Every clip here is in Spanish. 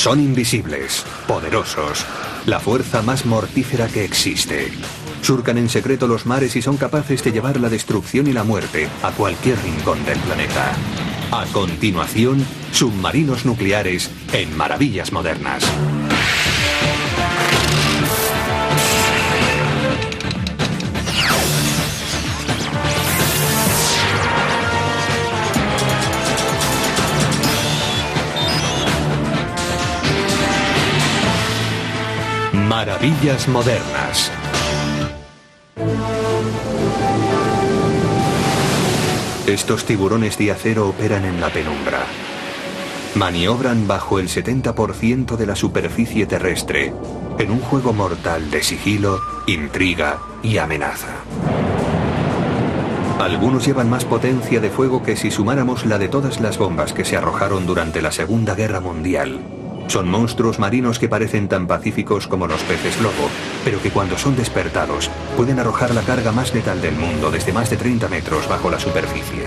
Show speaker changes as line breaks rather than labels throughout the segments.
Son invisibles, poderosos, la fuerza más mortífera que existe. Surcan en secreto los mares y son capaces de llevar la destrucción y la muerte a cualquier rincón del planeta. A continuación, submarinos nucleares en Maravillas Modernas. Maravillas Modernas. Estos tiburones de acero operan en la penumbra. Maniobran bajo el 70% de la superficie terrestre, en un juego mortal de sigilo, intriga y amenaza. Algunos llevan más potencia de fuego que si sumáramos la de todas las bombas que se arrojaron durante la Segunda Guerra Mundial. Son monstruos marinos que parecen tan pacíficos como los peces lobo, pero que cuando son despertados pueden arrojar la carga más letal del mundo desde más de 30 metros bajo la superficie.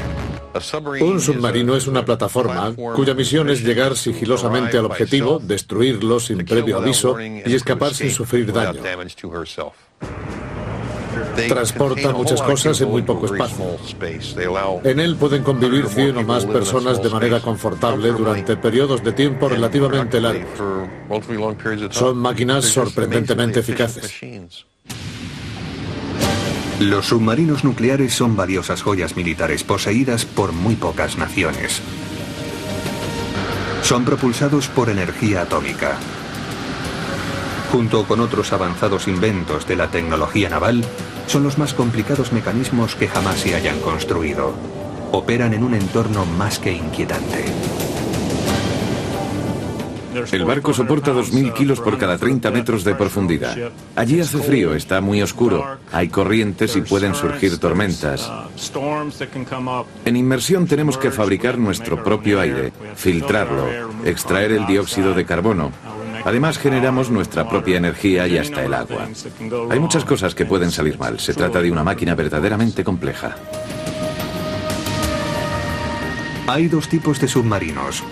Un submarino es una plataforma cuya misión es llegar sigilosamente al objetivo, destruirlo sin previo aviso y escapar sin sufrir daño. Transporta muchas cosas en muy poco espacio. En él pueden convivir 100 o más personas de manera confortable durante periodos de tiempo relativamente largos. Son máquinas sorprendentemente eficaces.
Los submarinos nucleares son valiosas joyas militares poseídas por muy pocas naciones. Son propulsados por energía atómica. Junto con otros avanzados inventos de la tecnología naval, son los más complicados mecanismos que jamás se hayan construido. Operan en un entorno más que inquietante.
El barco soporta 2.000 kilos por cada 30 metros de profundidad. Allí hace frío, está muy oscuro, hay corrientes y pueden surgir tormentas. En inmersión tenemos que fabricar nuestro propio aire, filtrarlo, extraer el dióxido de carbono. Además generamos nuestra propia energía y hasta el agua. Hay muchas cosas que pueden salir mal. Se trata de una máquina verdaderamente compleja.
Hay dos tipos de submarinos.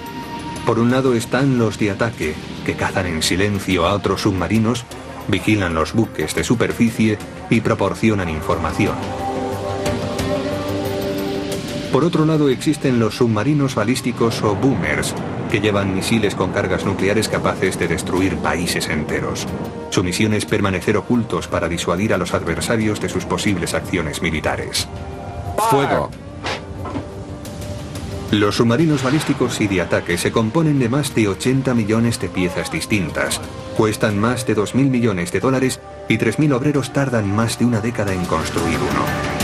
Por un lado están los de ataque, que cazan en silencio a otros submarinos, vigilan los buques de superficie y proporcionan información. Por otro lado existen los submarinos balísticos o boomers, que llevan misiles con cargas nucleares capaces de destruir países enteros. Su misión es permanecer ocultos para disuadir a los adversarios de sus posibles acciones militares.
¡Fuego!
Los submarinos balísticos y de ataque se componen de más de 80 millones de piezas distintas, cuestan más de 2.000 millones de dólares y 3.000 obreros tardan más de una década en construir uno.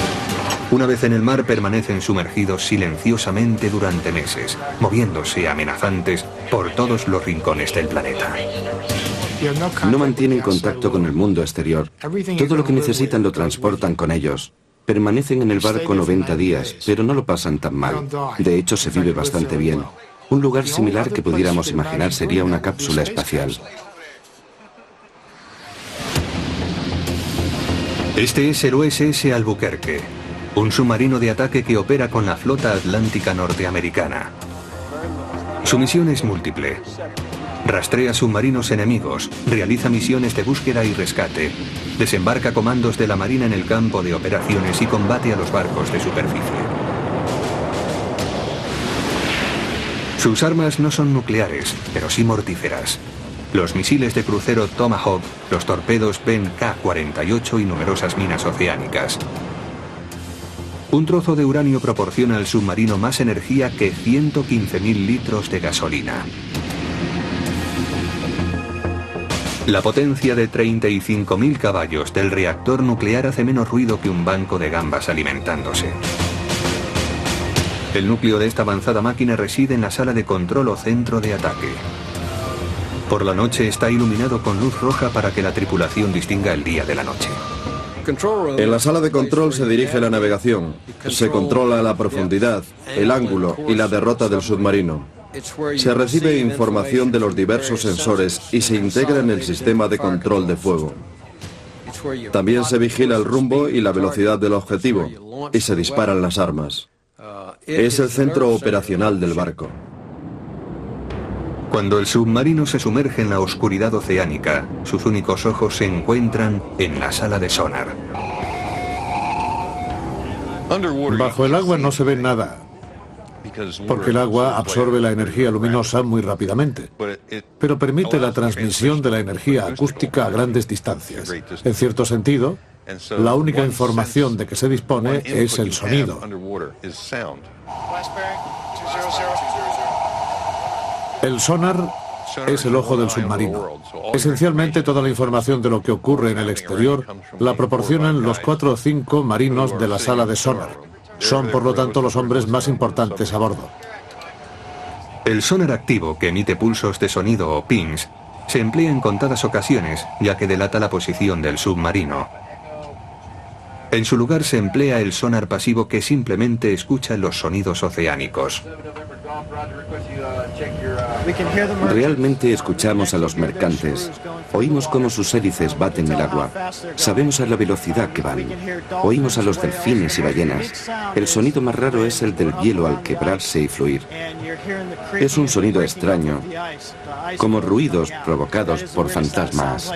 Una vez en el mar permanecen sumergidos silenciosamente durante meses, moviéndose amenazantes por todos los rincones del planeta.
No mantienen contacto con el mundo exterior. Todo lo que necesitan lo transportan con ellos. Permanecen en el barco 90 días, pero no lo pasan tan mal. De hecho, se vive bastante bien. Un lugar similar que pudiéramos imaginar sería una cápsula espacial.
Este es el USS Albuquerque, un submarino de ataque que opera con la flota atlántica norteamericana. Su misión es múltiple. Rastrea submarinos enemigos, realiza misiones de búsqueda y rescate, desembarca comandos de la Marina en el campo de operaciones y combate a los barcos de superficie. Sus armas no son nucleares, pero sí mortíferas. Los misiles de crucero Tomahawk, los torpedos Ben K-48 y numerosas minas oceánicas. Un trozo de uranio proporciona al submarino más energía que 115.000 litros de gasolina. La potencia de 35.000 caballos del reactor nuclear hace menos ruido que un banco de gambas alimentándose. El núcleo de esta avanzada máquina reside en la sala de control o centro de ataque. Por la noche está iluminado con luz roja para que la tripulación distinga el día de la noche.
En la sala de control se dirige la navegación. Se controla la profundidad, el ángulo y la derrota del submarino. Se recibe información de los diversos sensores y se integra en el sistema de control de fuego. También se vigila el rumbo y la velocidad del objetivo y se disparan las armas. Es el centro operacional del barco.
Cuando el submarino se sumerge en la oscuridad oceánica, sus únicos ojos se encuentran en la sala de sonar.
Bajo el agua no se ve nada, porque el agua absorbe la energía luminosa muy rápidamente, pero permite la transmisión de la energía acústica a grandes distancias. En cierto sentido, la única información de que se dispone es el sonido. El sonar es el ojo del submarino. Esencialmente toda la información de lo que ocurre en el exterior la proporcionan los 4 o 5 marinos de la sala de sonar. Son, por lo tanto, los hombres más importantes a bordo.
El sonar activo, que emite pulsos de sonido o pings, se emplea en contadas ocasiones, ya que delata la posición del submarino. En su lugar se emplea el sonar pasivo, que simplemente escucha los sonidos oceánicos.
Realmente escuchamos a los mercantes. Oímos cómo sus hélices baten el agua. Sabemos a la velocidad que van. Oímos a los delfines y ballenas. El sonido más raro es el del hielo al quebrarse y fluir. Es un sonido extraño, como ruidos provocados por fantasmas.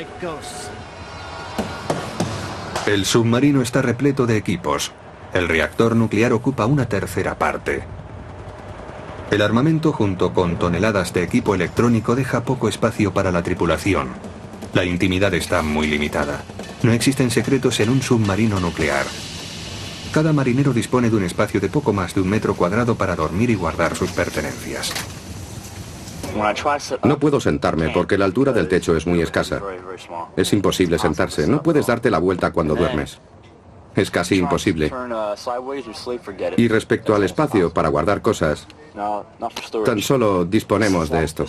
El submarino está repleto de equipos. El reactor nuclear ocupa una tercera parte. El armamento, junto con toneladas de equipo electrónico, deja poco espacio para la tripulación. La intimidad está muy limitada. No existen secretos en un submarino nuclear. Cada marinero dispone de un espacio de poco más de 1 metro cuadrado para dormir y guardar sus pertenencias.
No puedo sentarme porque la altura del techo es muy escasa. Es imposible sentarse. No puedes darte la vuelta cuando duermes. Es casi imposible. Y respecto al espacio para guardar cosas, tan solo disponemos de esto.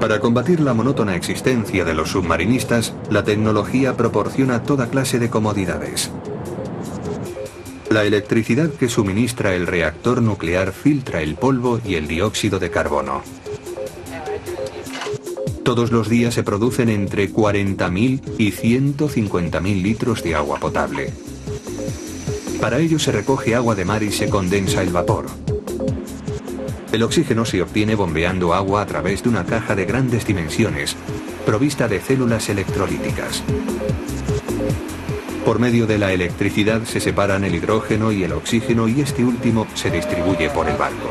Para combatir la monótona existencia de los submarinistas, la tecnología proporciona toda clase de comodidades. La electricidad que suministra el reactor nuclear filtra el polvo y el dióxido de carbono. Todos los días se producen entre 40.000 y 150.000 litros de agua potable. Para ello se recoge agua de mar y se condensa el vapor. El oxígeno se obtiene bombeando agua a través de una caja de grandes dimensiones, provista de células electrolíticas. Por medio de la electricidad se separan el hidrógeno y el oxígeno, y este último se distribuye por el barco.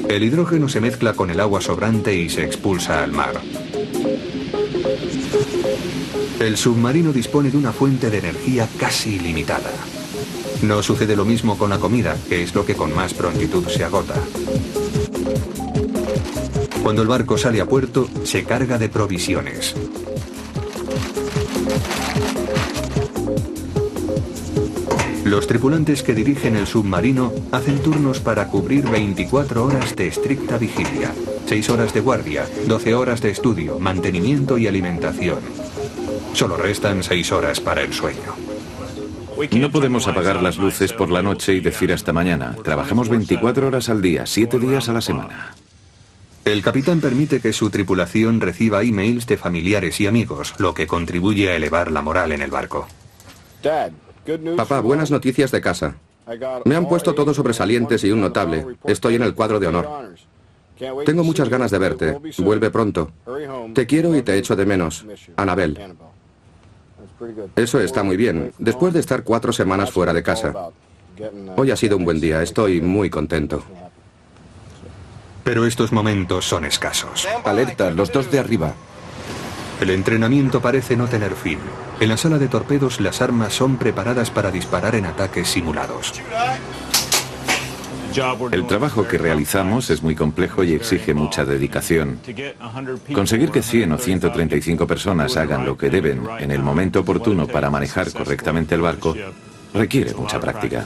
El hidrógeno se mezcla con el agua sobrante y se expulsa al mar. El submarino dispone de una fuente de energía casi ilimitada. No sucede lo mismo con la comida, que es lo que con más prontitud se agota. Cuando el barco sale a puerto, se carga de provisiones. Los tripulantes que dirigen el submarino hacen turnos para cubrir 24 horas de estricta vigilia, 6 horas de guardia, 12 horas de estudio, mantenimiento y alimentación. Solo restan 6 horas para el sueño.
No podemos apagar las luces por la noche y decir hasta mañana. Trabajamos 24 horas al día, 7 días a la semana.
El capitán permite que su tripulación reciba emails de familiares y amigos, lo que contribuye a elevar la moral en el barco.
Papá, buenas noticias de casa. Me han puesto todos sobresalientes y un notable. Estoy en el cuadro de honor. Tengo muchas ganas de verte. Vuelve pronto. Te quiero y te echo de menos. Annabel. Eso está muy bien, después de estar 4 semanas fuera de casa. Hoy ha sido un buen día, estoy muy contento.
Pero estos momentos son escasos.
Alerta, los 2 de arriba.
El entrenamiento parece no tener fin. En la sala de torpedos las armas son preparadas para disparar en ataques simulados.
El trabajo que realizamos es muy complejo y exige mucha dedicación. Conseguir que 100 o 135 personas hagan lo que deben en el momento oportuno para manejar correctamente el barco requiere mucha práctica.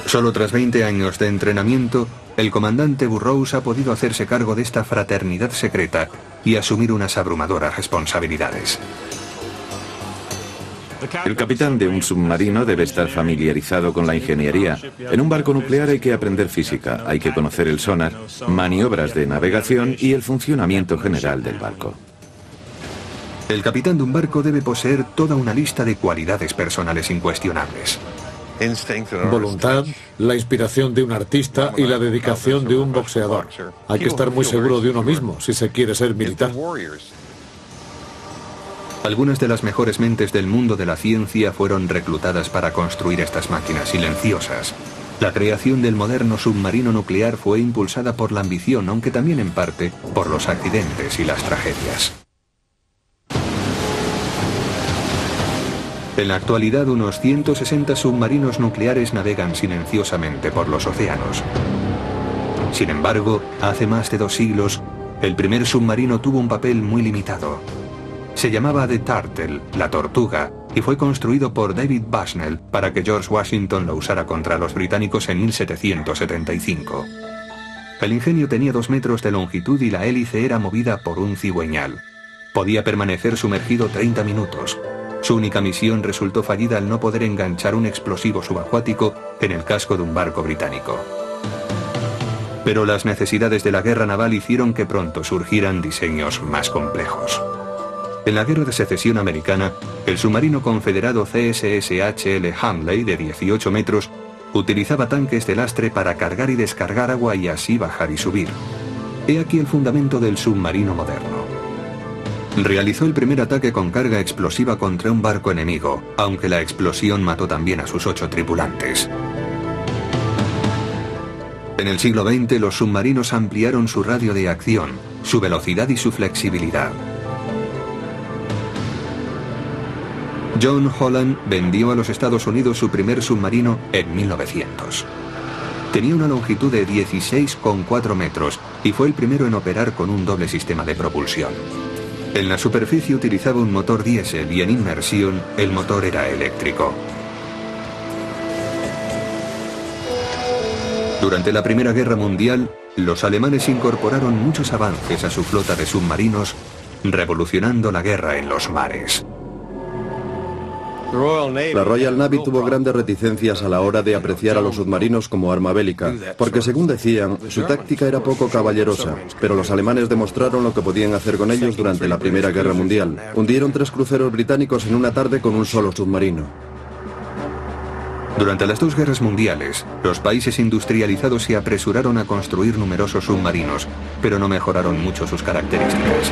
Solo tras 20 años de entrenamiento, el comandante Burroughs ha podido hacerse cargo de esta fraternidad secreta y asumir unas abrumadoras responsabilidades.
El capitán de un submarino debe estar familiarizado con la ingeniería. En un barco nuclear hay que aprender física, hay que conocer el sonar, maniobras de navegación y el funcionamiento general del barco.
El capitán de un barco debe poseer toda una lista de cualidades personales incuestionables.
Voluntad, la inspiración de un artista y la dedicación de un boxeador. Hay que estar muy seguro de uno mismo si se quiere ser militar.
Algunas de las mejores mentes del mundo de la ciencia fueron reclutadas para construir estas máquinas silenciosas. La creación del moderno submarino nuclear fue impulsada por la ambición, aunque también en parte por los accidentes y las tragedias. En la actualidad, unos 160 submarinos nucleares navegan silenciosamente por los océanos. Sin embargo, hace más de 2 siglos, el primer submarino tuvo un papel muy limitado. Se llamaba The Turtle, la tortuga, y fue construido por David Bushnell para que George Washington lo usara contra los británicos en 1775. El ingenio tenía 2 metros de longitud y la hélice era movida por un cigüeñal. Podía permanecer sumergido 30 minutos. Su única misión resultó fallida al no poder enganchar un explosivo subacuático en el casco de un barco británico. Pero las necesidades de la guerra naval hicieron que pronto surgieran diseños más complejos. En la Guerra de Secesión Americana, el submarino confederado CSS-H.L. Hamley, de 18 metros, utilizaba tanques de lastre para cargar y descargar agua y así bajar y subir. He aquí el fundamento del submarino moderno. Realizó el primer ataque con carga explosiva contra un barco enemigo, aunque la explosión mató también a sus 8 tripulantes. En el siglo XX, los submarinos ampliaron su radio de acción, su velocidad y su flexibilidad. John Holland vendió a los Estados Unidos su primer submarino en 1900. Tenía una longitud de 16,4 metros y fue el primero en operar con un doble sistema de propulsión. En la superficie utilizaba un motor diésel y en inmersión el motor era eléctrico. Durante la Primera Guerra Mundial, los alemanes incorporaron muchos avances a su flota de submarinos, revolucionando la guerra en los mares.
La Royal Navy tuvo grandes reticencias a la hora de apreciar a los submarinos como arma bélica, porque según decían, su táctica era poco caballerosa, pero los alemanes demostraron lo que podían hacer con ellos durante la Primera Guerra Mundial. Hundieron 3 cruceros británicos en una tarde con un solo submarino.
Durante las 2 guerras mundiales, los países industrializados se apresuraron a construir numerosos submarinos, pero no mejoraron mucho sus características.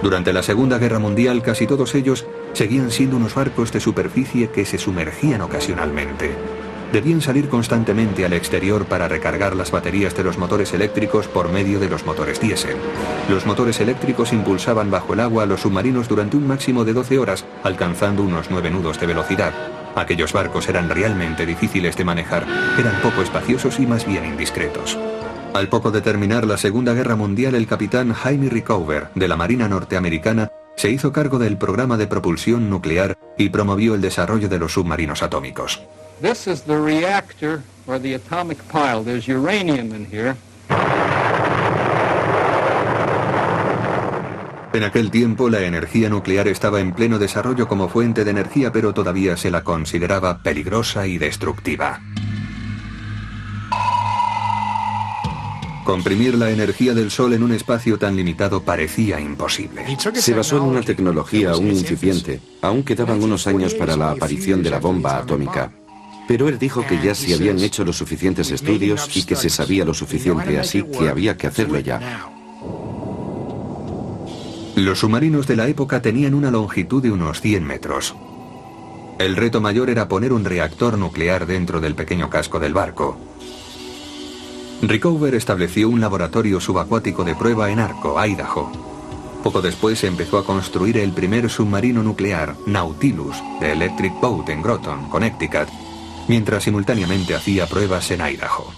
Durante la Segunda Guerra Mundial, casi todos ellos seguían siendo unos barcos de superficie que se sumergían ocasionalmente. Debían salir constantemente al exterior para recargar las baterías de los motores eléctricos por medio de los motores diésel. Los motores eléctricos impulsaban bajo el agua a los submarinos durante un máximo de 12 horas, alcanzando unos 9 nudos de velocidad. Aquellos barcos eran realmente difíciles de manejar, eran poco espaciosos y más bien indiscretos. Al poco de terminar la Segunda Guerra Mundial, el capitán Jaime Rickover, de la Marina norteamericana, se hizo cargo del programa de propulsión nuclear y promovió el desarrollo de los submarinos atómicos.
This is the reactor or the atomic pile. There's uranium in here.
En aquel tiempo, la energía nuclear estaba en pleno desarrollo como fuente de energía, pero todavía se la consideraba peligrosa y destructiva. Comprimir la energía del Sol en un espacio tan limitado parecía imposible.
Se basó en una tecnología aún incipiente. Aún quedaban unos años para la aparición de la bomba atómica. Pero él dijo que ya se habían hecho los suficientes estudios y que se sabía lo suficiente, así que había que hacerlo ya.
Los submarinos de la época tenían una longitud de unos 100 metros. El reto mayor era poner un reactor nuclear dentro del pequeño casco del barco. Rickover estableció un laboratorio subacuático de prueba en Arco, Idaho. Poco después se empezó a construir el primer submarino nuclear, Nautilus, de Electric Boat en Groton, Connecticut, mientras simultáneamente hacía pruebas en Idaho.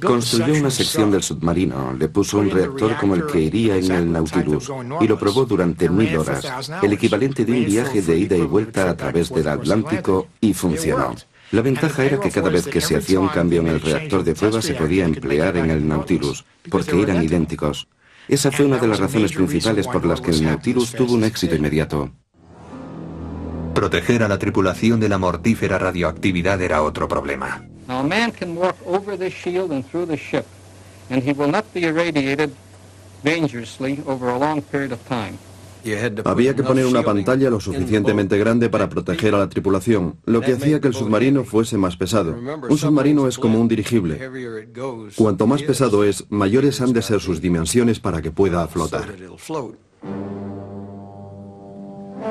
Construyó una sección del submarino, le puso un reactor como el que iría en el Nautilus y lo probó durante 1000 horas, el equivalente de un viaje de ida y vuelta a través del Atlántico, y funcionó. La ventaja era que cada vez que se hacía un cambio en el reactor de prueba se podía emplear en el Nautilus, porque eran idénticos. Esa fue una de las razones principales por las que el Nautilus tuvo un éxito inmediato.
Proteger a la tripulación de la mortífera radioactividad era otro problema.
Now a man can walk over the shield and through the ship, and he will not be irradiated dangerously over a long period of time.
Había que poner una pantalla lo suficientemente grande para proteger a la tripulación, lo que hacía que el submarino fuese más pesado. Un submarino es como un dirigible. Cuanto más pesado es, mayores han de ser sus dimensiones para que pueda flotar.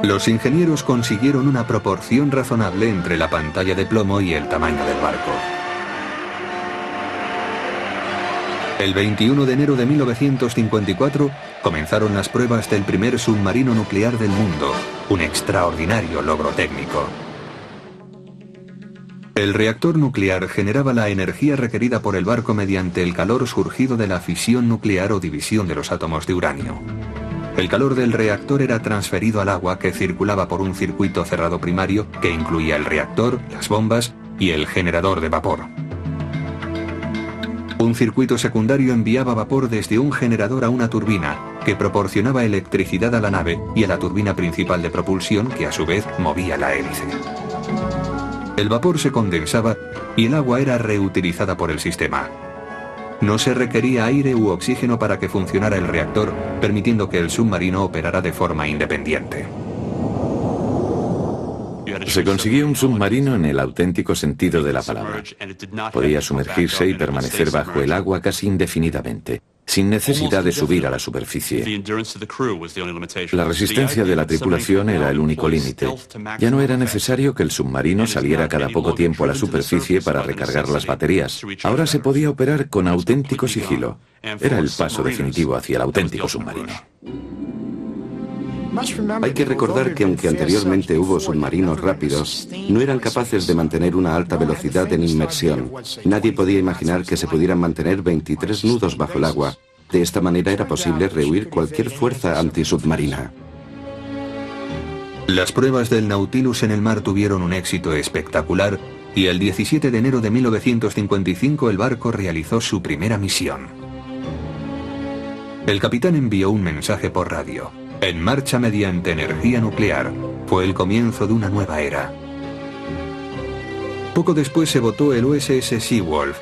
Los ingenieros consiguieron una proporción razonable entre la pantalla de plomo y el tamaño del barco. El 21 de enero de 1954 comenzaron las pruebas del primer submarino nuclear del mundo, un extraordinario logro técnico. El reactor nuclear generaba la energía requerida por el barco mediante el calor surgido de la fisión nuclear o división de los átomos de uranio. El calor del reactor era transferido al agua que circulaba por un circuito cerrado primario que incluía el reactor, las bombas y el generador de vapor. Un circuito secundario enviaba vapor desde un generador a una turbina, que proporcionaba electricidad a la nave y a la turbina principal de propulsión, que a su vez movía la hélice. El vapor se condensaba y el agua era reutilizada por el sistema. No se requería aire u oxígeno para que funcionara el reactor, permitiendo que el submarino operara de forma independiente.
Se consiguió un submarino en el auténtico sentido de la palabra. Podía sumergirse y permanecer bajo el agua casi indefinidamente, sin necesidad de subir a la superficie. La resistencia de la tripulación era el único límite. Ya no era necesario que el submarino saliera cada poco tiempo a la superficie para recargar las baterías. Ahora se podía operar con auténtico sigilo. Era el paso definitivo hacia el auténtico submarino.
Hay que recordar que aunque anteriormente hubo submarinos rápidos, no eran capaces de mantener una alta velocidad en inmersión. Nadie podía imaginar que se pudieran mantener 23 nudos bajo el agua. De esta manera era posible rehuir cualquier fuerza antisubmarina.
Las pruebas del Nautilus en el mar tuvieron un éxito espectacular y el 17 de enero de 1955 el barco realizó su primera misión. El capitán envió un mensaje por radio. En marcha mediante energía nuclear, fue el comienzo de una nueva era. Poco después se votó el USS Seawolf,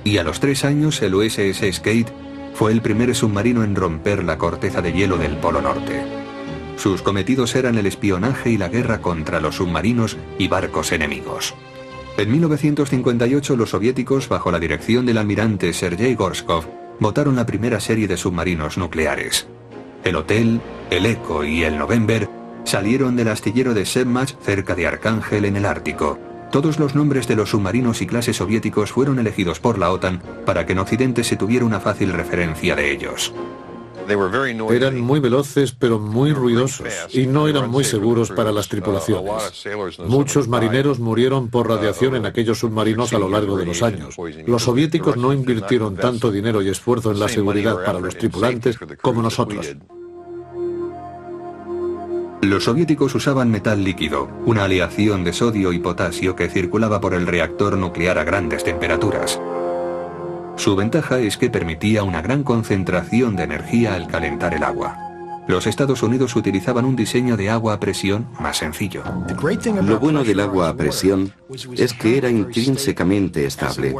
y a los 3 años el USS Skate fue el primer submarino en romper la corteza de hielo del Polo Norte. Sus cometidos eran el espionaje y la guerra contra los submarinos y barcos enemigos. En 1958 los soviéticos, bajo la dirección del almirante Sergei Gorshkov, votaron la primera serie de submarinos nucleares. El Hotel, el Echo y el November salieron del astillero de Sebmach cerca de Arcángel en el Ártico. Todos los nombres de los submarinos y clases soviéticos fueron elegidos por la OTAN para que en Occidente se tuviera una fácil referencia de ellos.
Eran muy veloces pero muy ruidosos y no eran muy seguros para las tripulaciones. Muchos marineros murieron por radiación en aquellos submarinos a lo largo de los años. Los soviéticos no invirtieron tanto dinero y esfuerzo en la seguridad para los tripulantes como nosotros.
Los soviéticos usaban metal líquido, una aleación de sodio y potasio que circulaba por el reactor nuclear a grandes temperaturas. Su ventaja es que permitía una gran concentración de energía al calentar el agua. Los Estados Unidos utilizaban un diseño de agua a presión más sencillo.
Lo bueno del agua a presión es que era intrínsecamente estable.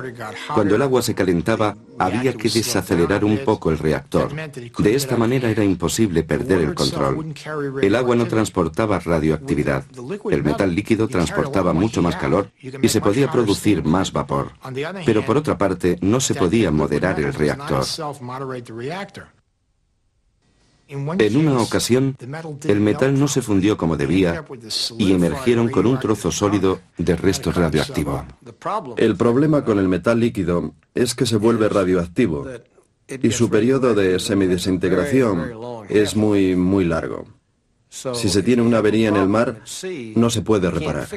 Cuando el agua se calentaba, había que desacelerar un poco el reactor. De esta manera era imposible perder el control. El agua no transportaba radioactividad. El metal líquido transportaba mucho más calor y se podía producir más vapor. Pero por otra parte, no se podía moderar el reactor. En una ocasión, el metal no se fundió como debía y emergieron con un trozo sólido de resto radioactivo.
El problema con el metal líquido es que se vuelve radioactivo y su periodo de semidesintegración es muy largo. Si se tiene una avería en el mar, no se puede reparar.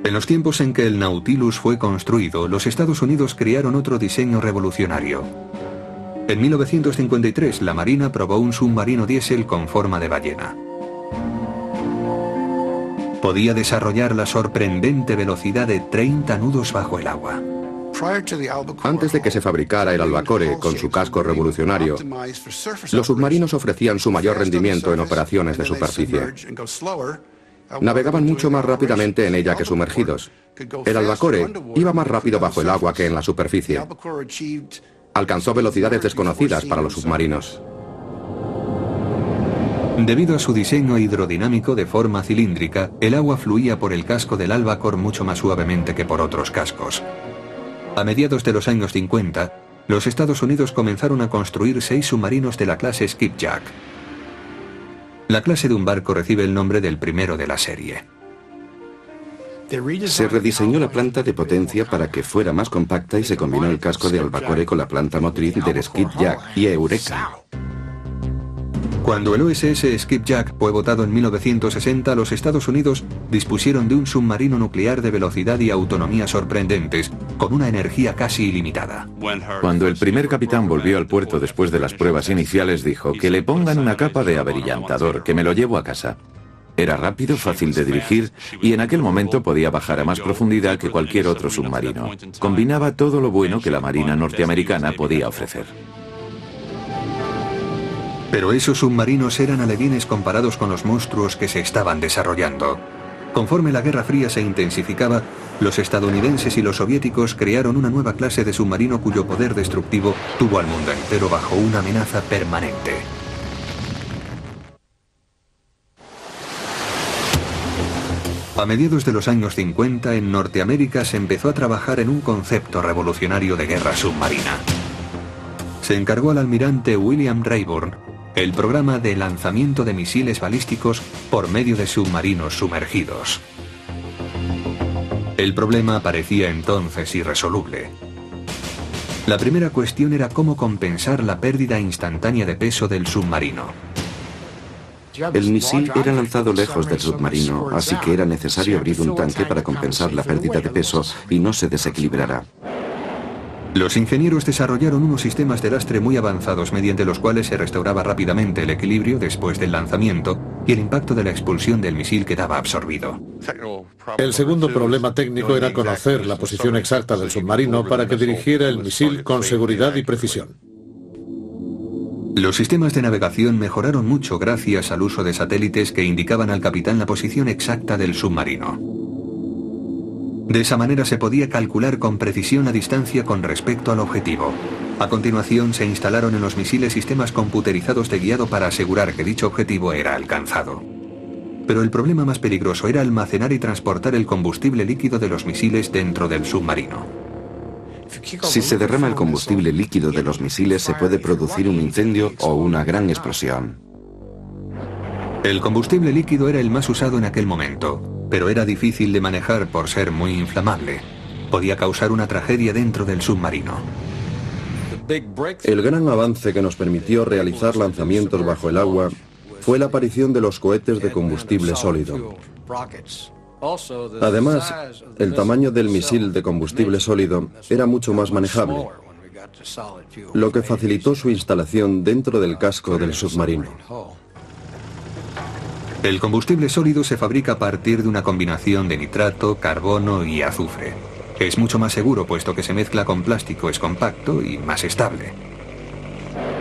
En los tiempos en que el Nautilus fue construido, los Estados Unidos crearon otro diseño revolucionario. En 1953, la Marina probó un submarino diésel con forma de ballena. Podía desarrollar la sorprendente velocidad de 30 nudos bajo el agua.
Antes de que se fabricara el Albacore con su casco revolucionario, los submarinos ofrecían su mayor rendimiento en operaciones de superficie. Navegaban mucho más rápidamente en ella que sumergidos. El Albacore iba más rápido bajo el agua que en la superficie. Alcanzó velocidades desconocidas para los submarinos.
Debido a su diseño hidrodinámico de forma cilíndrica, el agua fluía por el casco del Albacore mucho más suavemente que por otros cascos. A mediados de los años 50, los Estados Unidos comenzaron a construir 6 submarinos de la clase Skipjack. La clase de un barco recibe el nombre del primero de la serie.
Se rediseñó la planta de potencia para que fuera más compacta y se combinó el casco de Albacore con la planta motriz del Skipjack y Eureka.
Cuando el USS Skipjack fue botado en 1960, los Estados Unidos dispusieron de un submarino nuclear de velocidad y autonomía sorprendentes, con una energía casi ilimitada.
Cuando el primer capitán volvió al puerto después de las pruebas iniciales, dijo que le pongan una capa de abrillantador, que me lo llevo a casa. Era rápido, fácil de dirigir y en aquel momento podía bajar a más profundidad que cualquier otro submarino. Combinaba todo lo bueno que la Marina norteamericana podía ofrecer.
Pero esos submarinos eran alevines comparados con los monstruos que se estaban desarrollando. Conforme la Guerra Fría se intensificaba, los estadounidenses y los soviéticos crearon una nueva clase de submarino cuyo poder destructivo tuvo al mundo entero bajo una amenaza permanente. A mediados de los años 50, en Norteamérica se empezó a trabajar en un concepto revolucionario de guerra submarina. Se encargó al almirante William Rayburn el programa de lanzamiento de misiles balísticos por medio de submarinos sumergidos. El problema parecía entonces irresoluble. La primera cuestión era cómo compensar la pérdida instantánea de peso del submarino.
El misil era lanzado lejos del submarino, así que era necesario abrir un tanque para compensar la pérdida de peso y no se desequilibrará.
Los ingenieros desarrollaron unos sistemas de lastre muy avanzados mediante los cuales se restauraba rápidamente el equilibrio después del lanzamiento y el impacto de la expulsión del misil quedaba absorbido.
El segundo problema técnico era conocer la posición exacta del submarino para que dirigiera el misil con seguridad y precisión.
Los sistemas de navegación mejoraron mucho gracias al uso de satélites que indicaban al capitán la posición exacta del submarino. De esa manera se podía calcular con precisión la distancia con respecto al objetivo. A continuación se instalaron en los misiles sistemas computerizados de guiado para asegurar que dicho objetivo era alcanzado. Pero el problema más peligroso era almacenar y transportar el combustible líquido de los misiles dentro del submarino.
Si se derrama el combustible líquido de los misiles, se puede producir un incendio o una gran explosión.
El combustible líquido era el más usado en aquel momento, pero era difícil de manejar por ser muy inflamable. Podía causar una tragedia dentro del submarino.
El gran avance que nos permitió realizar lanzamientos bajo el agua fue la aparición de los cohetes de combustible sólido. Además, el tamaño del misil de combustible sólido era mucho más manejable, lo que facilitó su instalación dentro del casco del submarino.
El combustible sólido se fabrica a partir de una combinación de nitrato, carbono y azufre. Es mucho más seguro puesto que se mezcla con plástico, es compacto y más estable.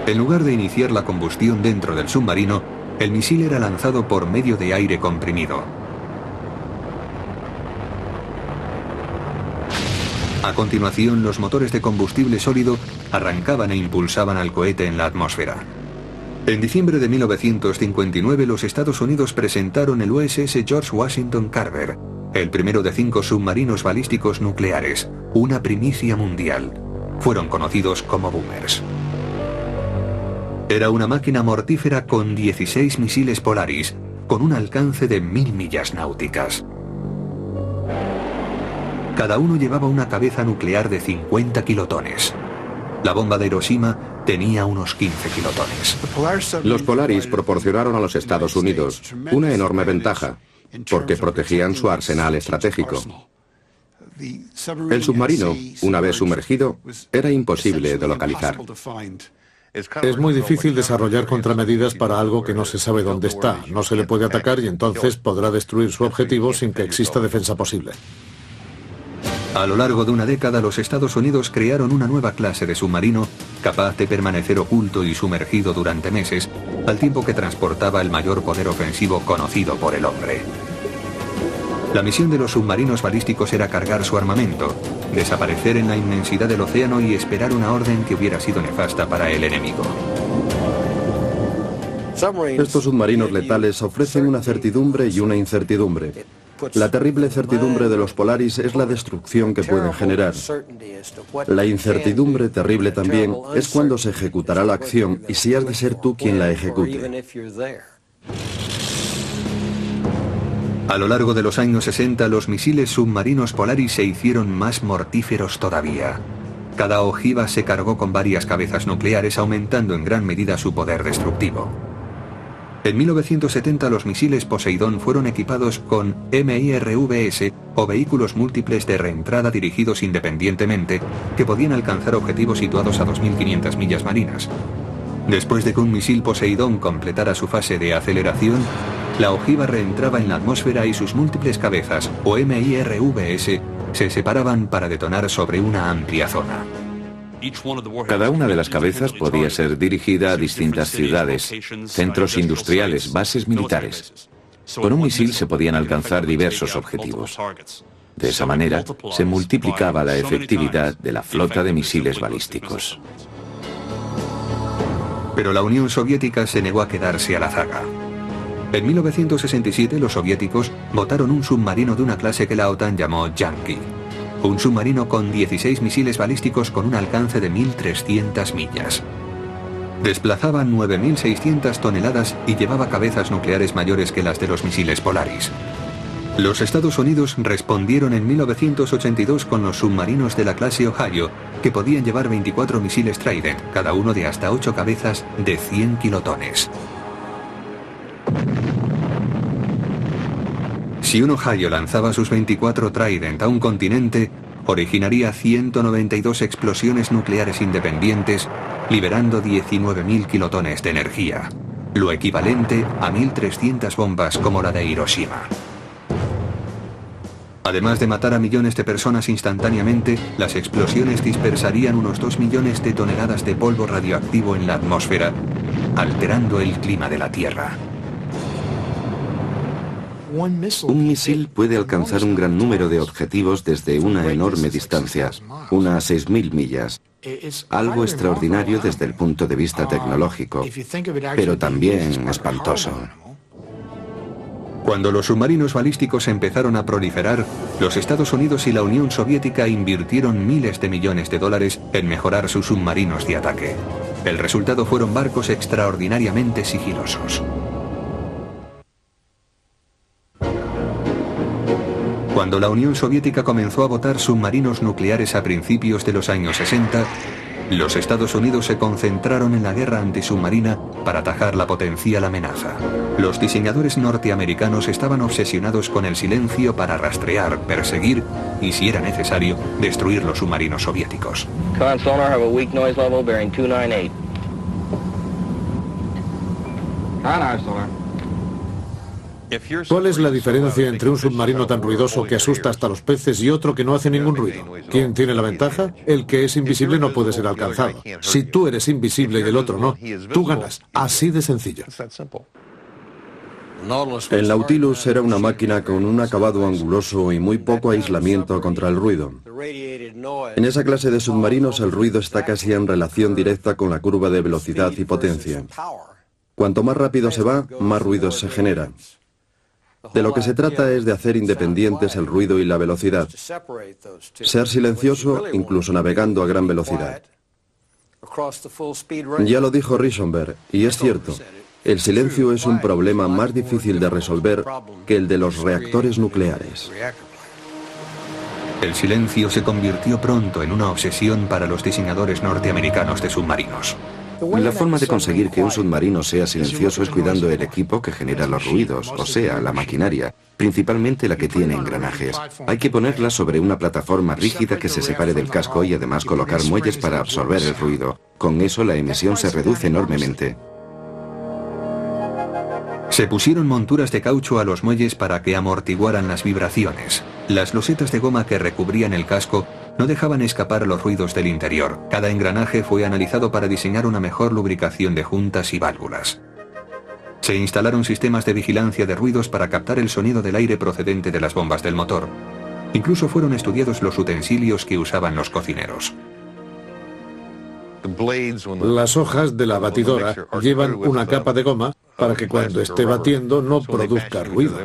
En lugar de iniciar la combustión dentro del submarino, el misil era lanzado por medio de aire comprimido. A continuación, los motores de combustible sólido arrancaban e impulsaban al cohete en la atmósfera. En diciembre de 1959, los Estados Unidos presentaron el USS George Washington Carver, el primero de 5 submarinos balísticos nucleares, una primicia mundial. Fueron conocidos como Boomers. Era una máquina mortífera con 16 misiles Polaris, con un alcance de 1000 millas náuticas. Cada uno llevaba una cabeza nuclear de 50 kilotones. La bomba de Hiroshima tenía unos 15 kilotones.
Los Polaris proporcionaron a los Estados Unidos una enorme ventaja, porque protegían su arsenal estratégico. El submarino, una vez sumergido, era imposible de localizar.
Es muy difícil desarrollar contramedidas para algo que no se sabe dónde está. No se le puede atacar y entonces podrá destruir su objetivo sin que exista defensa posible.
A lo largo de una década, los Estados Unidos crearon una nueva clase de submarino capaz de permanecer oculto y sumergido durante meses, al tiempo que transportaba el mayor poder ofensivo conocido por el hombre. La misión de los submarinos balísticos era cargar su armamento, desaparecer en la inmensidad del océano y esperar una orden que hubiera sido nefasta para el enemigo.
Estos submarinos letales ofrecen una certidumbre y una incertidumbre. La terrible certidumbre de los Polaris es la destrucción que pueden generar. La incertidumbre terrible también es cuándo se ejecutará la acción y si has de ser tú quien la ejecute.
A lo largo de los años 60, los misiles submarinos Polaris se hicieron más mortíferos todavía. Cada ojiva se cargó con varias cabezas nucleares, aumentando en gran medida su poder destructivo. En 1970 los misiles Poseidón fueron equipados con MIRVs o vehículos múltiples de reentrada dirigidos independientemente que podían alcanzar objetivos situados a 2.500 millas marinas. Después de que un misil Poseidón completara su fase de aceleración, la ojiva reentraba en la atmósfera y sus múltiples cabezas, o MIRVs, se separaban para detonar sobre una amplia zona.
Cada una de las cabezas podía ser dirigida a distintas ciudades, centros industriales, bases militares. Con un misil se podían alcanzar diversos objetivos. De esa manera, se multiplicaba la efectividad de la flota de misiles balísticos.
Pero la Unión Soviética se negó a quedarse a la zaga. En 1967 los soviéticos botaron un submarino de una clase que la OTAN llamó Yankee. Un submarino con 16 misiles balísticos con un alcance de 1.300 millas. Desplazaba 9.600 toneladas y llevaba cabezas nucleares mayores que las de los misiles Polaris. Los Estados Unidos respondieron en 1982 con los submarinos de la clase Ohio, que podían llevar 24 misiles Trident, cada uno de hasta 8 cabezas de 100 kilotones. Si un Ohio lanzaba sus 24 Trident a un continente, originaría 192 explosiones nucleares independientes, liberando 19.000 kilotones de energía, lo equivalente a 1.300 bombas como la de Hiroshima. Además de matar a millones de personas instantáneamente, las explosiones dispersarían unos 2 millones de toneladas de polvo radioactivo en la atmósfera, alterando el clima de la Tierra.
Un misil puede alcanzar un gran número de objetivos desde una enorme distancia, unas 6.000 millas. Algo extraordinario desde el punto de vista tecnológico, pero también espantoso.
Cuando los submarinos balísticos empezaron a proliferar, los Estados Unidos y la Unión Soviética invirtieron miles de millones de dólares en mejorar sus submarinos de ataque. El resultado fueron barcos extraordinariamente sigilosos. Cuando la Unión Soviética comenzó a botar submarinos nucleares a principios de los años 60, los Estados Unidos se concentraron en la guerra antisubmarina para atajar la potencial amenaza. Los diseñadores norteamericanos estaban obsesionados con el silencio para rastrear, perseguir y, si era necesario, destruir los submarinos soviéticos.
Sonar have a weak noise level bearing 298. Sonar.
¿Cuál es la diferencia entre un submarino tan ruidoso que asusta hasta los peces y otro que no hace ningún ruido? ¿Quién tiene la ventaja? El que es invisible no puede ser alcanzado. Si tú eres invisible y el otro no, tú ganas. Así de sencillo.
El Nautilus era una máquina con un acabado anguloso y muy poco aislamiento contra el ruido. En esa clase de submarinos el ruido está casi en relación directa con la curva de velocidad y potencia. Cuanto más rápido se va, más ruido se genera. De lo que se trata es de hacer independientes el ruido y la velocidad. Ser silencioso incluso navegando a gran velocidad. Ya lo dijo Risenberg, y es cierto. El silencio es un problema más difícil de resolver que el de los reactores nucleares.
El silencio se convirtió pronto en una obsesión para los diseñadores norteamericanos de submarinos.
La forma de conseguir que un submarino sea silencioso es cuidando el equipo que genera los ruidos, o sea, la maquinaria, principalmente la que tiene engranajes. Hay que ponerla sobre una plataforma rígida que se separe del casco y además colocar muelles para absorber el ruido. Con eso la emisión se reduce enormemente.
Se pusieron monturas de caucho a los muelles para que amortiguaran las vibraciones. Las losetas de goma que recubrían el casco no dejaban escapar los ruidos del interior. Cada engranaje fue analizado para diseñar una mejor lubricación de juntas y válvulas. Se instalaron sistemas de vigilancia de ruidos para captar el sonido del aire procedente de las bombas del motor. Incluso fueron estudiados los utensilios que usaban los cocineros.
Las hojas de la batidora llevan una capa de goma para que cuando esté batiendo no produzca ruido.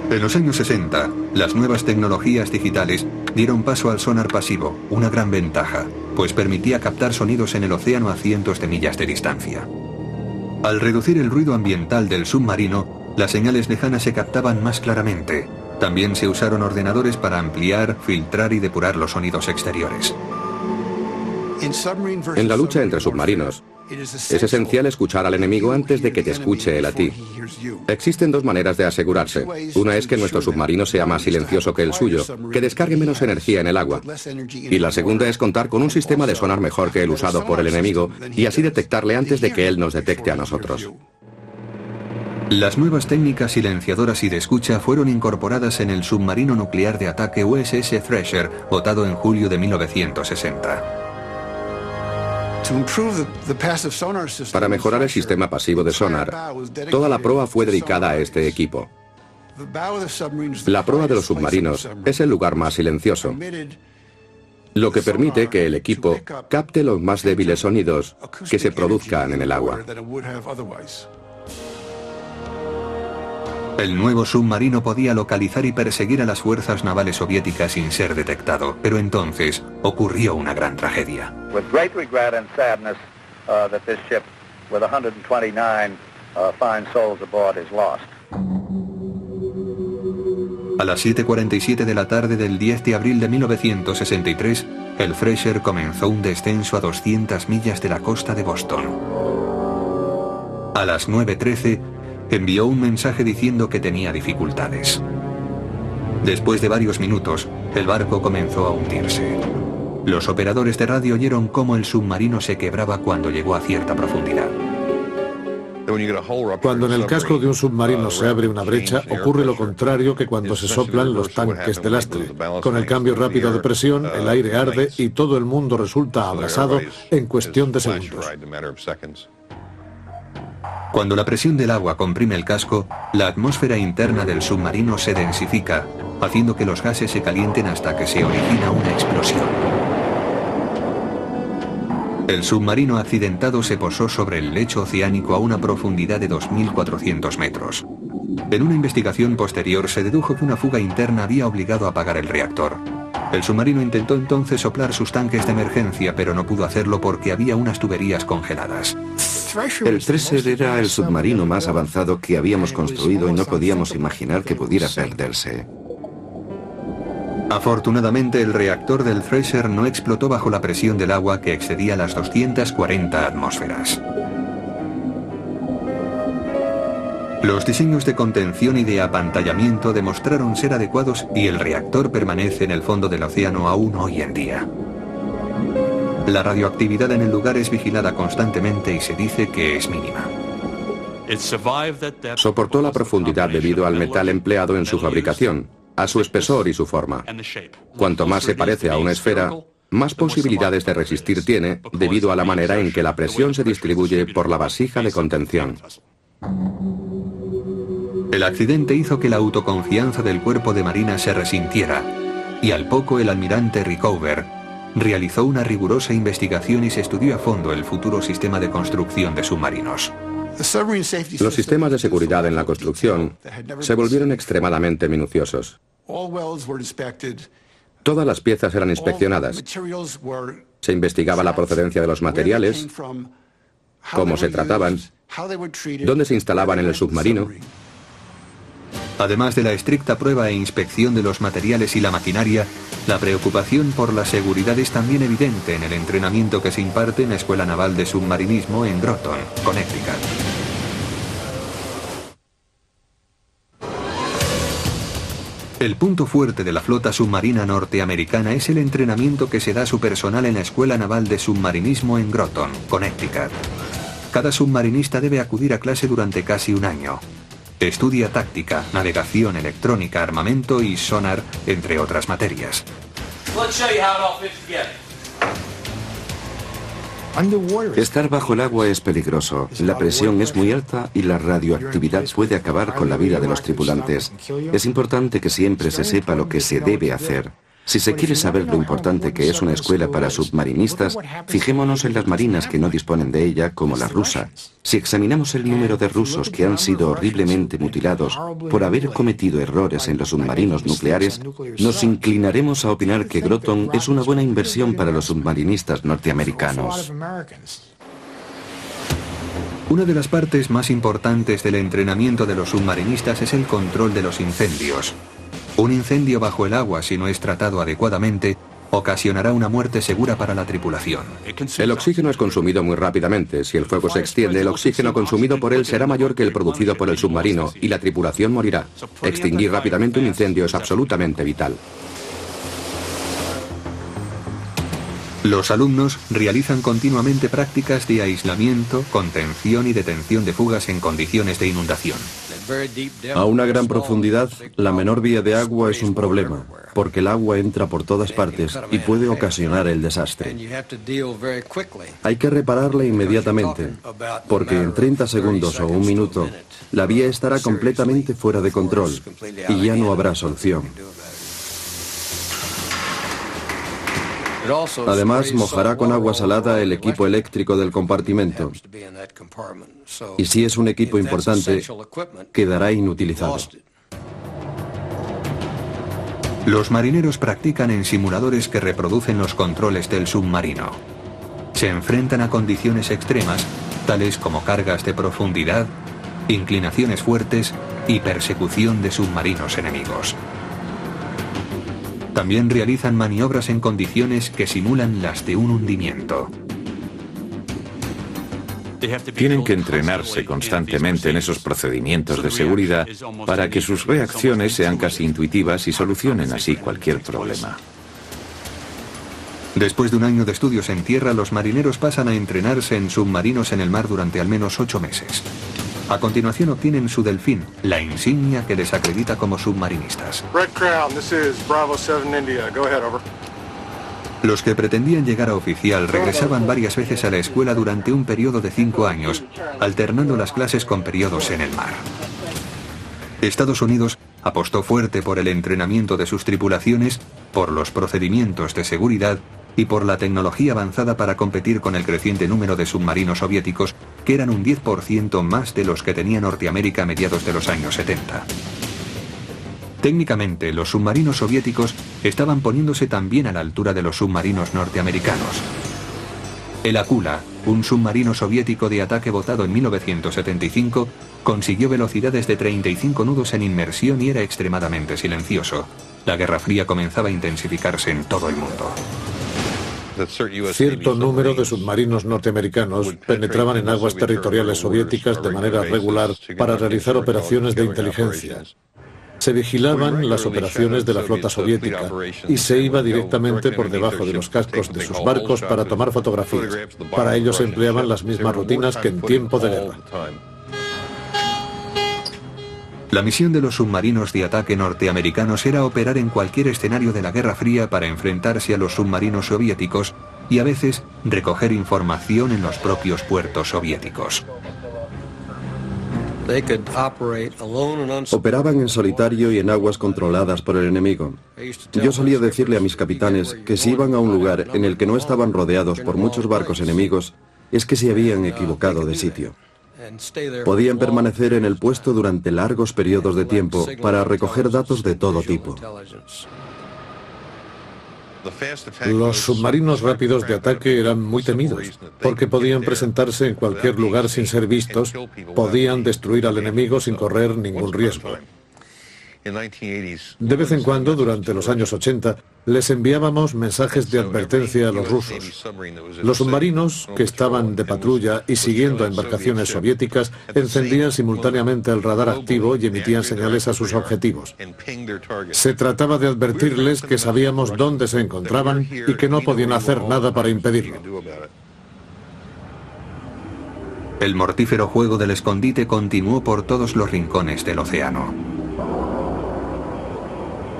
En los años 60, las nuevas tecnologías digitales dieron paso al sonar pasivo, una gran ventaja, pues permitía captar sonidos en el océano a cientos de millas de distancia. Al reducir el ruido ambiental del submarino, las señales lejanas se captaban más claramente. También se usaron ordenadores para ampliar, filtrar y depurar los sonidos exteriores.
En la lucha entre submarinos, es esencial escuchar al enemigo antes de que te escuche él a ti. Existen dos maneras de asegurarse. Una es que nuestro submarino sea más silencioso que el suyo, que descargue menos energía en el agua. Y la segunda es contar con un sistema de sonar mejor que el usado por el enemigo y así detectarle antes de que él nos detecte a nosotros.
Las nuevas técnicas silenciadoras y de escucha fueron incorporadas en el submarino nuclear de ataque USS Thresher, dotado en julio de 1960.
Para mejorar el sistema pasivo de sonar, toda la proa fue dedicada a este equipo. La proa de los submarinos es el lugar más silencioso, lo que permite que el equipo capte los más débiles sonidos que se produzcan en el agua.
El nuevo submarino podía localizar y perseguir a las fuerzas navales soviéticas sin ser detectado, pero entonces ocurrió una gran tragedia. A las 7:47 de la tarde del 10 de abril de 1963, el Thresher comenzó un descenso a 200 millas de la costa de Boston. A las 9:13, envió un mensaje diciendo que tenía dificultades. Después de varios minutos, el barco comenzó a hundirse. Los operadores de radio oyeron cómo el submarino se quebraba cuando llegó a cierta profundidad.
Cuando en el casco de un submarino se abre una brecha, ocurre lo contrario que cuando se soplan los tanques de lastre. Con el cambio rápido de presión, el aire arde y todo el mundo resulta abrasado en cuestión de segundos.
Cuando la presión del agua comprime el casco, la atmósfera interna del submarino se densifica, haciendo que los gases se calienten hasta que se origina una explosión. El submarino accidentado se posó sobre el lecho oceánico a una profundidad de 2.400 metros. En una investigación posterior se dedujo que una fuga interna había obligado a apagar el reactor. El submarino intentó entonces soplar sus tanques de emergencia, pero no pudo hacerlo porque había unas tuberías congeladas.
El Thresher era el submarino más avanzado que habíamos construido y no podíamos imaginar que pudiera perderse.
Afortunadamente, el reactor del Thresher no explotó bajo la presión del agua que excedía las 240 atmósferas. Los diseños de contención y de apantallamiento demostraron ser adecuados y el reactor permanece en el fondo del océano aún hoy en día. La radioactividad en el lugar es vigilada constantemente y se dice que es mínima.
Soportó la profundidad debido al metal empleado en su fabricación, a su espesor y su forma. Cuanto más se parece a una esfera, más posibilidades de resistir tiene debido a la manera en que la presión se distribuye por la vasija de contención.
El accidente hizo que la autoconfianza del cuerpo de marina se resintiera y al poco el almirante Rickover realizó una rigurosa investigación y se estudió a fondo el futuro sistema de construcción de submarinos.
Los sistemas de seguridad en la construcción se volvieron extremadamente minuciosos. Todas las piezas eran inspeccionadas. Se investigaba la procedencia de los materiales, cómo se trataban, dónde se instalaban en el submarino.
Además de la estricta prueba e inspección de los materiales y la maquinaria, la preocupación por la seguridad es también evidente en el entrenamiento que se imparte en la Escuela Naval de Submarinismo en Groton, Connecticut. El punto fuerte de la flota submarina norteamericana es el entrenamiento que se da a su personal en la Escuela Naval de Submarinismo en Groton, Connecticut. Cada submarinista debe acudir a clase durante casi un año. Estudia táctica, navegación, electrónica, armamento y sonar, entre otras materias.
Estar bajo el agua es peligroso, la presión es muy alta y la radioactividad puede acabar con la vida de los tripulantes. Es importante que siempre se sepa lo que se debe hacer. Si se quiere saber lo importante que es una escuela para submarinistas, fijémonos en las marinas que no disponen de ella, como la rusa. Si examinamos el número de rusos que han sido horriblemente mutilados por haber cometido errores en los submarinos nucleares, nos inclinaremos a opinar que Groton es una buena inversión para los submarinistas norteamericanos.
Una de las partes más importantes del entrenamiento de los submarinistas es el control de los incendios. Un incendio bajo el agua, si no es tratado adecuadamente, ocasionará una muerte segura para la tripulación.
El oxígeno es consumido muy rápidamente. Si el fuego se extiende, el oxígeno consumido por él será mayor que el producido por el submarino y la tripulación morirá. Extinguir rápidamente un incendio es absolutamente vital.
Los alumnos realizan continuamente prácticas de aislamiento, contención y detención de fugas en condiciones de inundación.
A una gran profundidad, la menor vía de agua es un problema, porque el agua entra por todas partes y puede ocasionar el desastre. Hay que repararla inmediatamente, porque en 30 segundos o un minuto, la vía estará completamente fuera de control y ya no habrá solución. Además, mojará con agua salada el equipo eléctrico del compartimento. Y si es un equipo importante, quedará inutilizado.
Los marineros practican en simuladores que reproducen los controles del submarino. Se enfrentan a condiciones extremas, tales como cargas de profundidad, inclinaciones fuertes y persecución de submarinos enemigos. También realizan maniobras en condiciones que simulan las de un hundimiento.
Tienen que entrenarse constantemente en esos procedimientos de seguridad para que sus reacciones sean casi intuitivas y solucionen así cualquier problema.
Después de un año de estudios en tierra, los marineros pasan a entrenarse en submarinos en el mar durante al menos 8 meses. A continuación obtienen su delfín, la insignia que les acredita como submarinistas.
Red Crown, this is Bravo 7 India. Go ahead, over.
Los que pretendían llegar a oficial regresaban varias veces a la escuela durante un periodo de 5 años, alternando las clases con periodos en el mar. Estados Unidos apostó fuerte por el entrenamiento de sus tripulaciones, por los procedimientos de seguridad y por la tecnología avanzada para competir con el creciente número de submarinos soviéticos, que eran un 10% más de los que tenía Norteamérica a mediados de los años 70. Técnicamente, los submarinos soviéticos estaban poniéndose también a la altura de los submarinos norteamericanos. El Akula, un submarino soviético de ataque botado en 1975, consiguió velocidades de 35 nudos en inmersión y era extremadamente silencioso. La Guerra Fría comenzaba a intensificarse en todo el mundo.
Cierto número de submarinos norteamericanos penetraban en aguas territoriales soviéticas de manera regular para realizar operaciones de inteligencia. Se vigilaban las operaciones de la flota soviética y se iba directamente por debajo de los cascos de sus barcos para tomar fotografías. Para ello se empleaban las mismas rutinas que en tiempo de guerra.
La misión de los submarinos de ataque norteamericanos era operar en cualquier escenario de la Guerra Fría para enfrentarse a los submarinos soviéticos y a veces recoger información en los propios puertos soviéticos.
Operaban en solitario y en aguas controladas por el enemigo. Yo solía decirle a mis capitanes que si iban a un lugar en el que no estaban rodeados por muchos barcos enemigos, es que se habían equivocado de sitio. Podían permanecer en el puesto durante largos periodos de tiempo para recoger datos de todo tipo.
Los submarinos rápidos de ataque eran muy temidos, porque podían presentarse en cualquier lugar sin ser vistos, podían destruir al enemigo sin correr ningún riesgo. De vez en cuando, durante los años 80, les enviábamos mensajes de advertencia a los rusos. Los submarinos, que estaban de patrulla y siguiendo a embarcaciones soviéticas, encendían simultáneamente el radar activo y emitían señales a sus objetivos. Se trataba de advertirles que sabíamos dónde se encontraban y que no podían hacer nada para impedirlo.
El mortífero juego del escondite continuó por todos los rincones del océano.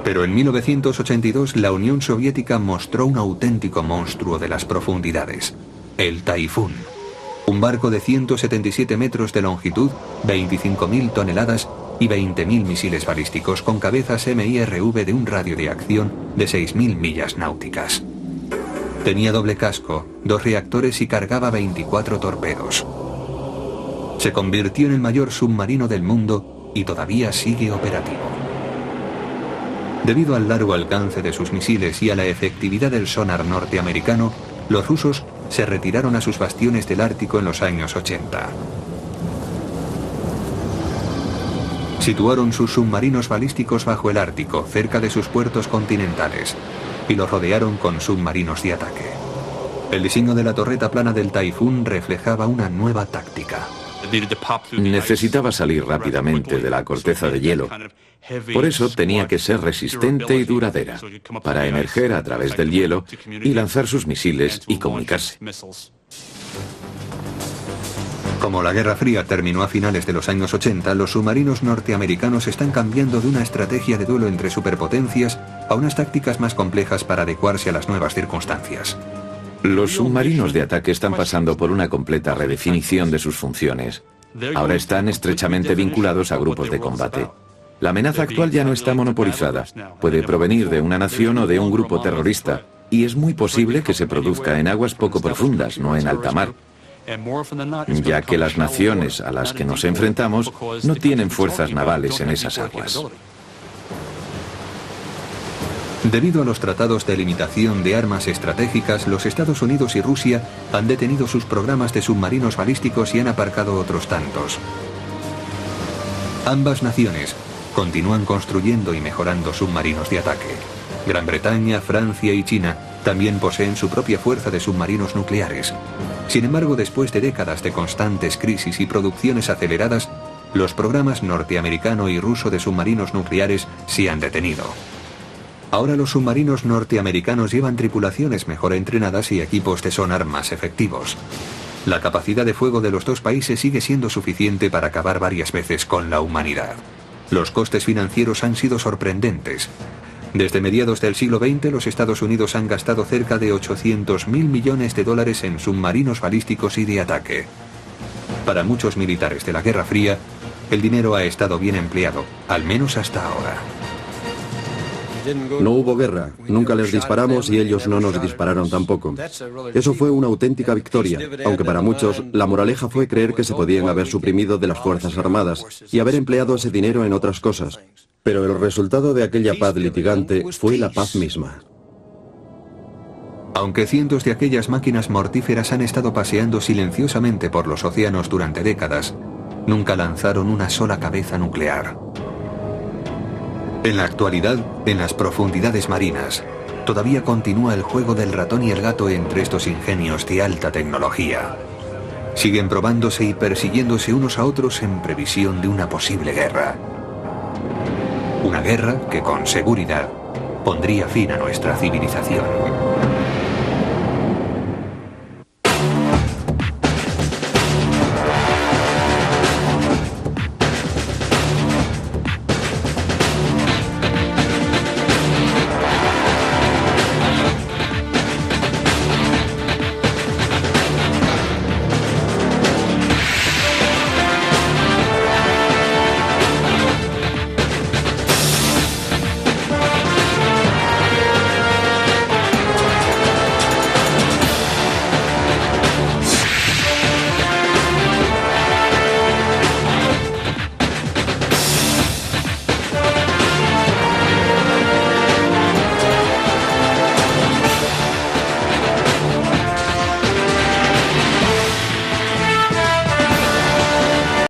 Pero en 1982 la Unión Soviética mostró un auténtico monstruo de las profundidades. el Taifún. Un barco de 177 metros de longitud, 25.000 toneladas y 20.000 misiles balísticos con cabezas MIRV de un radio de acción de 6.000 millas náuticas. Tenía doble casco, 2 reactores y cargaba 24 torpedos. Se convirtió en el mayor submarino del mundo y todavía sigue operativo. Debido al largo alcance de sus misiles y a la efectividad del sonar norteamericano, los rusos se retiraron a sus bastiones del Ártico en los años 80. Situaron sus submarinos balísticos bajo el Ártico, cerca de sus puertos continentales, y los rodearon con submarinos de ataque. El diseño de la torreta plana del Taifún reflejaba una nueva táctica.
Necesitaba salir rápidamente de la corteza de hielo. Por eso tenía que ser resistente y duradera, para emerger a través del hielo y lanzar sus misiles y comunicarse.
Como la Guerra Fría terminó a finales de los años 80, los submarinos norteamericanos están cambiando de una estrategia de duelo entre superpotencias a unas tácticas más complejas para adecuarse a las nuevas circunstancias.
Los submarinos de ataque están pasando por una completa redefinición de sus funciones. Ahora están estrechamente vinculados a grupos de combate. La amenaza actual ya no está monopolizada. Puede provenir de una nación o de un grupo terrorista, y es muy posible que se produzca en aguas poco profundas, no en alta mar, ya que las naciones a las que nos enfrentamos no tienen fuerzas navales en esas aguas.
Debido a los tratados de limitación de armas estratégicas, los Estados Unidos y Rusia han detenido sus programas de submarinos balísticos y han aparcado otros tantos. Ambas naciones continúan construyendo y mejorando submarinos de ataque. Gran Bretaña, Francia y China también poseen su propia fuerza de submarinos nucleares. Sin embargo, después de décadas de constantes crisis y producciones aceleradas, los programas norteamericano y ruso de submarinos nucleares se han detenido. Ahora los submarinos norteamericanos llevan tripulaciones mejor entrenadas y equipos de sonar más efectivos. La capacidad de fuego de los dos países sigue siendo suficiente para acabar varias veces con la humanidad. Los costes financieros han sido sorprendentes. Desde mediados del siglo XX, los Estados Unidos han gastado cerca de 800.000 millones de dólares en submarinos balísticos y de ataque. Para muchos militares de la Guerra Fría, el dinero ha estado bien empleado, al menos hasta ahora.
No hubo guerra, nunca les disparamos y ellos no nos dispararon tampoco. Eso fue una auténtica victoria, aunque para muchos la moraleja fue creer que se podían haber suprimido de las Fuerzas Armadas y haber empleado ese dinero en otras cosas. Pero el resultado de aquella paz litigante fue la paz misma.
Aunque cientos de aquellas máquinas mortíferas han estado paseando silenciosamente por los océanos durante décadas, nunca lanzaron una sola cabeza nuclear. En la actualidad, en las profundidades marinas, todavía continúa el juego del ratón y el gato entre estos ingenios de alta tecnología. Siguen probándose y persiguiéndose unos a otros en previsión de una posible guerra. Una guerra que con seguridad pondría fin a nuestra civilización.